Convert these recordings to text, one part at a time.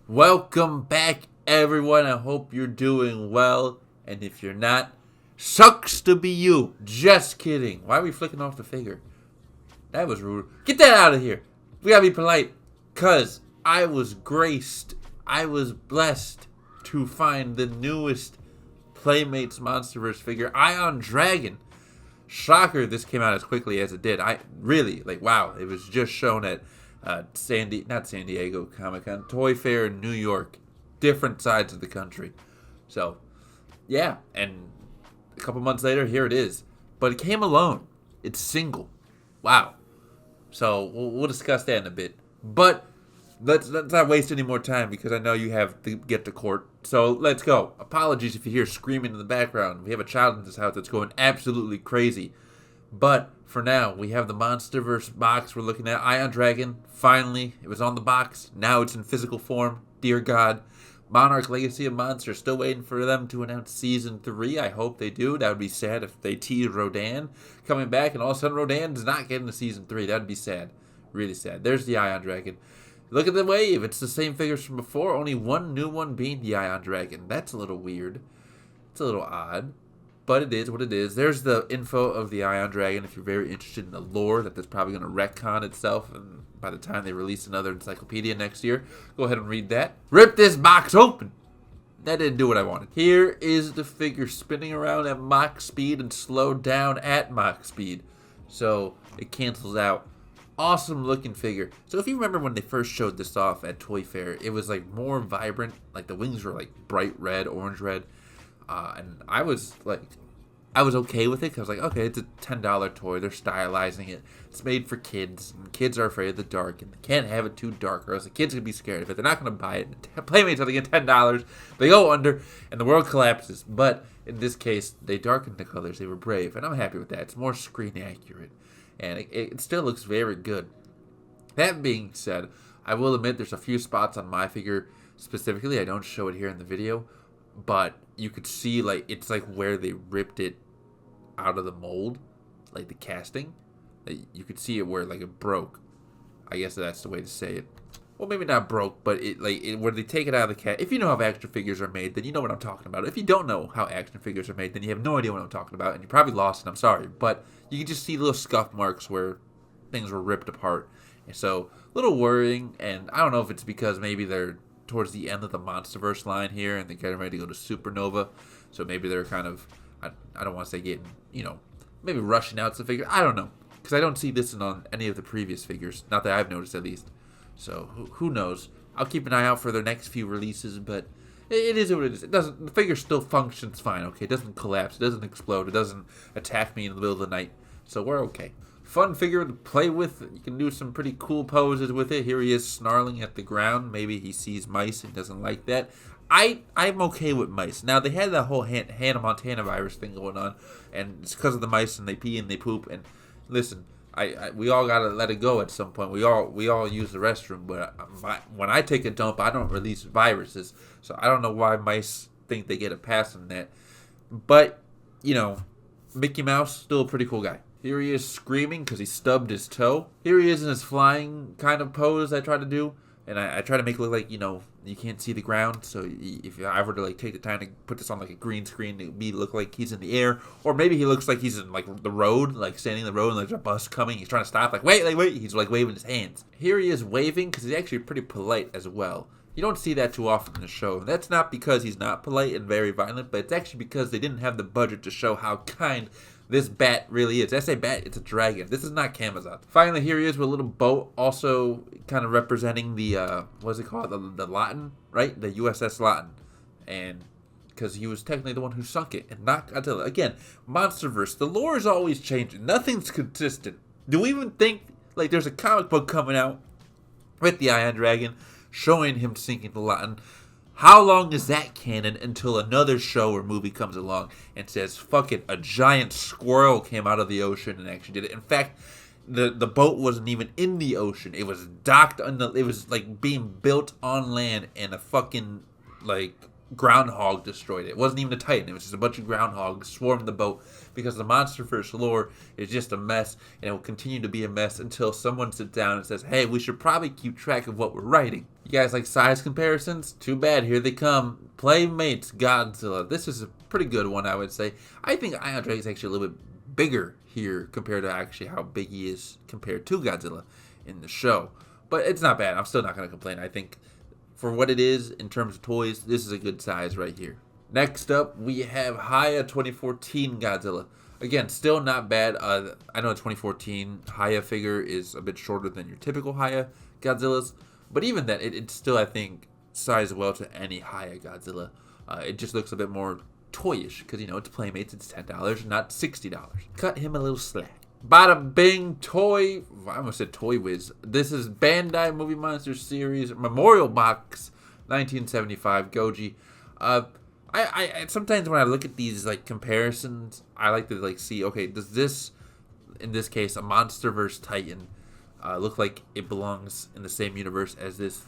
Welcome back, everyone. I hope you're doing well. And if you're not, sucks to be you. Just kidding. Why are we flicking off the figure? That was rude. Get that out of here. We gotta be polite. Because I was graced, I was blessed to find the newest Playmates Monsterverse figure, Ion Dragon. Shocker this came out as quickly as it did. I really, wow. It was just shown at not San Diego Comic-Con, Toy Fair in New York. Different sides of the country. So, yeah. And a couple months later, here it is. But it came alone. It's single. Wow. So, we'll discuss that in a bit. But let's not waste any more time because I know you have to get to court. So, let's go. Apologies if you hear screaming in the background. We have a child in this house that's going absolutely crazy. But for now, we have the Monsterverse box we're looking at. Ion Dragon, finally. It was on the box. Now it's in physical form. Dear God. Monarch Legacy of Monsters. Still waiting for them to announce Season 3. I hope they do. That would be sad if they tease Rodan coming back and all of a sudden Rodan's not getting to Season 3. That would be sad. Really sad. There's the Ion Dragon. Look at the wave. It's the same figures from before. Only one new one being the Ion Dragon. That's a little weird. It's a little odd. But it is what it is. There's the info of the Ion Dragon if you're very interested in the lore that's probably going to retcon itself. And by the time they release another encyclopedia next year, go ahead and read that. Rip this box open! That didn't do what I wanted. Here is the figure spinning around at Mach speed and slowed down at Mach speed. So it cancels out. Awesome looking figure. So if you remember when they first showed this off at Toy Fair, it was like more vibrant. Like the wings were like bright red, orange red. And I was okay with it because I was like, okay, it's a $10 toy. They're stylizing it. It's made for kids. And kids are afraid of the dark. And they can't have it too dark or else the kids are going to be scared of it. They're not going to buy it. Playmates are going to get $10. They go under and the world collapses. But in this case, they darkened the colors. They were brave. And I'm happy with that. It's more screen accurate. And it still looks very good. That being said, I will admit there's a few spots on my figure specifically. I don't show it here in the video. But you could see, it's like where they ripped it out of the mold, like the casting. You could see it where, it broke. I guess that's the way to say it. Well, maybe not broke, but where they take it out of the cast. If you know how action figures are made, then you know what I'm talking about. If you don't know how action figures are made, then you have no idea what I'm talking about, and you're probably lost, and I'm sorry. But you can just see little scuff marks where things were ripped apart. And so, a little worrying, and I don't know if it's because maybe they're towards the end of the Monsterverse line here, and they're getting ready to go to Supernova. So maybe they're kind of, I don't want to say getting, maybe rushing out some figures. I don't know. Because I don't see this on any of the previous figures. Not that I've noticed, at least. So, who knows? I'll keep an eye out for their next few releases, but it is what it is. The figure still functions fine, okay? It doesn't collapse. It doesn't explode. It doesn't attack me in the middle of the night. So, we're okay. Fun figure to play with. You can do some pretty cool poses with it. Here he is snarling at the ground. Maybe he sees mice and doesn't like that. I'm okay with mice. Now, they had that whole Hannah Montana virus thing going on, and it's because of the mice, and they pee and they poop. And listen, we all gotta let it go at some point. We all use the restroom, but when I take a dump, I don't release viruses. So I don't know why mice think they get a pass on that. But Mickey Mouse still a pretty cool guy. Here he is screaming because he stubbed his toe. Here he is in his flying kind of pose I try to do. And I try to make it look like, you can't see the ground. So if I were to, take the time to put this on, a green screen, it would look like he's in the air. Or maybe he looks like he's in, the road, standing in the road, and there's a bus coming. He's trying to stop, wait. He's, waving his hands. Here he is waving because he's actually pretty polite as well. You don't see that too often in the show. And that's not because he's not polite and very violent, but it's actually because they didn't have the budget to show how kind this bat really is. I say bat, it's a dragon. This is not Camazotz. Finally, here he is with a little boat, also kind of representing the, what's it called? The Latin, right? The USS Latin. And because he was technically the one who sunk it, and not Godzilla. Again, Monsterverse, the lore is always changing. Nothing's consistent. Do we even think, there's a comic book coming out with the Ion Dragon showing him sinking the Latin? How long is that canon until another show or movie comes along and says, fuck it, a giant squirrel came out of the ocean and actually did it? In fact, the boat wasn't even in the ocean. It was docked it was being built on land, and a fucking groundhog destroyed it. It wasn't even a Titan. It was just a bunch of groundhogs swarmed the boat because the Monsterverse lore is just a mess, and it will continue to be a mess until someone sits down and says, hey, we should probably keep track of what we're writing. You guys like size comparisons? Too bad. Here they come. Playmates Godzilla. This is a pretty good one, I would say. I think Ion Dragon is actually a little bit bigger here compared to actually how big he is compared to Godzilla in the show. But it's not bad. I'm still not going to complain. I think for what it is in terms of toys, this is a good size right here. Next up, we have Haya 2014 Godzilla. Again, still not bad. I know the 2014 Haya figure is a bit shorter than your typical Haya Godzillas, but even then, it's still, I think, sized well to any Haya Godzilla. It just looks a bit more toyish because, you know, it's Playmates. It's $10, not $60. Cut him a little slack. Bada Bing Toy, I almost said Toy Wiz. This is Bandai Movie Monsters Series Memorial Box 1975 Goji. I sometimes when I look at these like comparisons, I like to like see, okay, does this, in this case, a Monsterverse Titan, look like it belongs in the same universe as this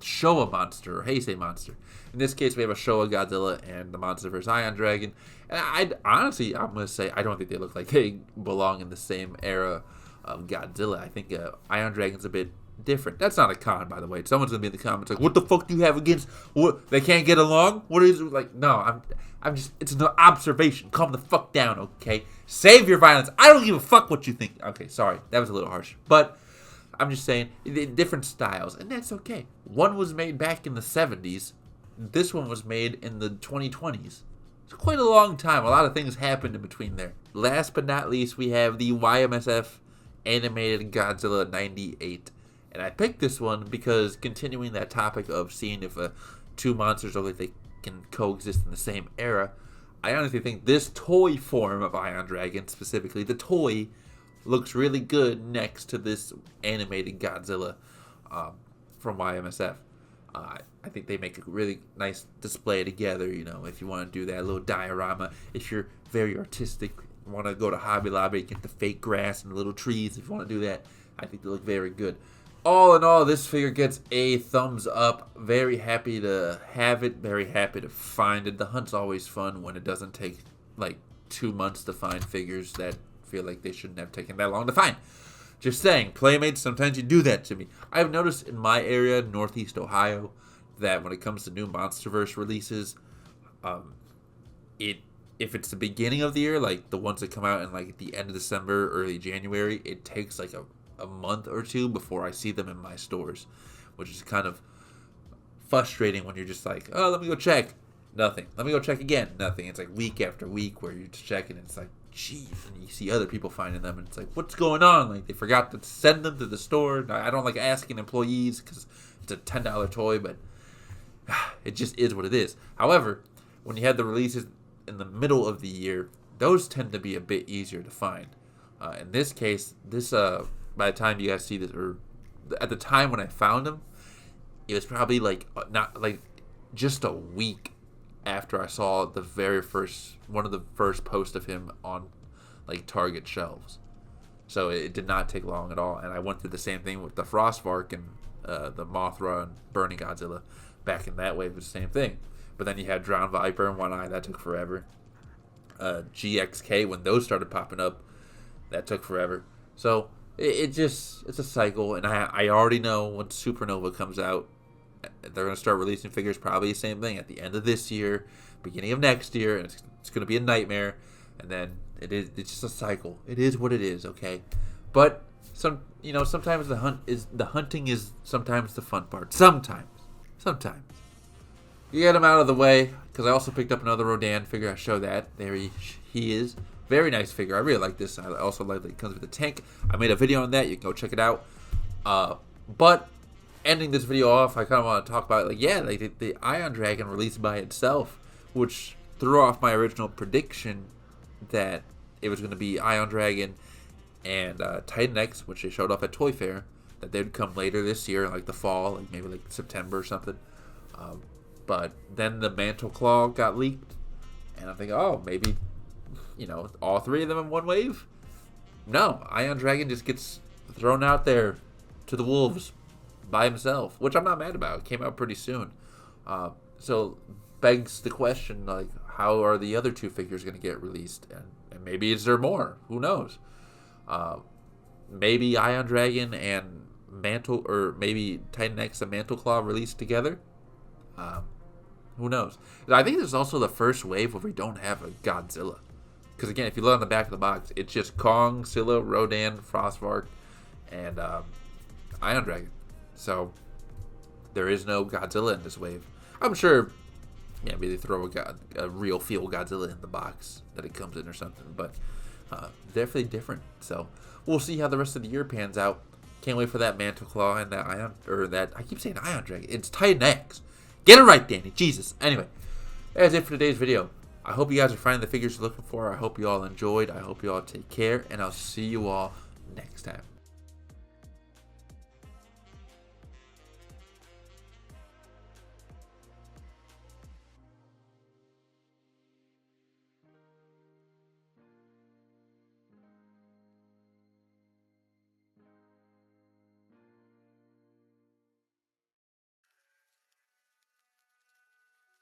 Showa monster or Heisei monster? In this case, we have a Showa Godzilla and the Monsterverse Ion Dragon. And I'm going to say I don't think they look like they belong in the same era of Godzilla. I think Ion Dragon's a bit different. That's not a con, by the way. Someone's going to be in the comments like, what the fuck do you have against, what, they can't get along? What is it? Like, no, I'm just, it's an observation. Calm the fuck down, okay? Save your violence. I don't give a fuck what you think. Okay, sorry. That was a little harsh. But I'm just saying, different styles, and that's okay. One was made back in the 70s. This one was made in the 2020s. It's quite a long time. A lot of things happened in between there. Last but not least, we have the YMSF Animated Godzilla 98. And I picked this one because continuing that topic of seeing if two monsters look like they can coexist in the same era, I honestly think this toy form of Ion Dragon, specifically the toy, looks really good next to this animated Godzilla from YMSF. I think they make a really nice display together, you know, if you want to do that little diorama. If you're very artistic, want to go to Hobby Lobby, get the fake grass and the little trees, if you want to do that, I think they look very good. All in all, this figure gets a thumbs up. Very happy to have it, very happy to find it. The hunt's always fun when it doesn't take like 2 months to find figures that feel like they shouldn't have taken that long to find. Just saying, Playmates, sometimes you do that to me. I've noticed in my area, Northeast Ohio, that when it comes to new Monsterverse releases, if it's the beginning of the year, like the ones that come out in like the end of December, early January, it takes like a month or two before I see them in my stores, which is kind of frustrating when you're just like, oh, let me go check. Nothing. Let me go check again. Nothing. It's like week after week where you're just checking and it's like, jeez, and you see other people finding them and it's like, what's going on? Like they forgot to send them to the store. I don't like asking employees because it's a $10 toy, but it just is what it is. However, when you have the releases in the middle of the year, those tend to be a bit easier to find. In this case, this by the time you guys see this, or at the time when I found them, it was probably like not like just a week after I saw the very first one of the first posts of him on like Target shelves. So it did not take long at all, and I went through the same thing with the Frostvark and the Mothra and Burning Godzilla. Back in that wave, it was the same thing. But then you had Drowned Viper and One Eye, that took forever. GXK, when those started popping up, that took forever. So it's a cycle, and I already know when Supernova comes out, they're going to start releasing figures probably the same thing at the end of this year, beginning of next year, and it's going to be a nightmare. And then it's just a cycle. It is what it is, okay? But sometimes the hunting is sometimes the fun part. Sometimes. You get him out of the way, because I also picked up another Rodan figure. I show that. There he is. Very nice figure. I really like this. I also like that it comes with a tank. I made a video on that. You can go check it out. But ending this video off, I kind of want to talk about, the Ion Dragon released by itself, which threw off my original prediction that it was going to be Ion Dragon and Titan X, which they showed off at Toy Fair, that they'd come later this year, like the fall, like maybe like September or something. But then the Mantle Claw got leaked, and I'm thinking, oh, maybe, all three of them in one wave? No, Ion Dragon just gets thrown out there to the wolves by himself, which I'm not mad about. It came out pretty soon. So begs the question, like, how are the other two figures going to get released? And maybe is there more? Who knows? Maybe Ion Dragon and Mantle, or maybe Titan X and Mantle Claw released together. Who knows? I think this is also the first wave where we don't have a Godzilla. Because again, if you look on the back of the box, it's just Kong, Scylla, Rodan, Frostvark, and Ion Dragon. So there is no Godzilla in this wave. I'm sure, yeah, maybe they throw a real feel Godzilla in the box that it comes in or something, but definitely different. So we'll see how the rest of the year pans out. Can't wait for that Mantle Claw and that I keep saying Ion Dragon. It's Titan X. Get it right, Danny. Jesus. Anyway, that's it for today's video. I hope you guys are finding the figures you're looking for. I hope you all enjoyed. I hope you all take care, and I'll see you all next time.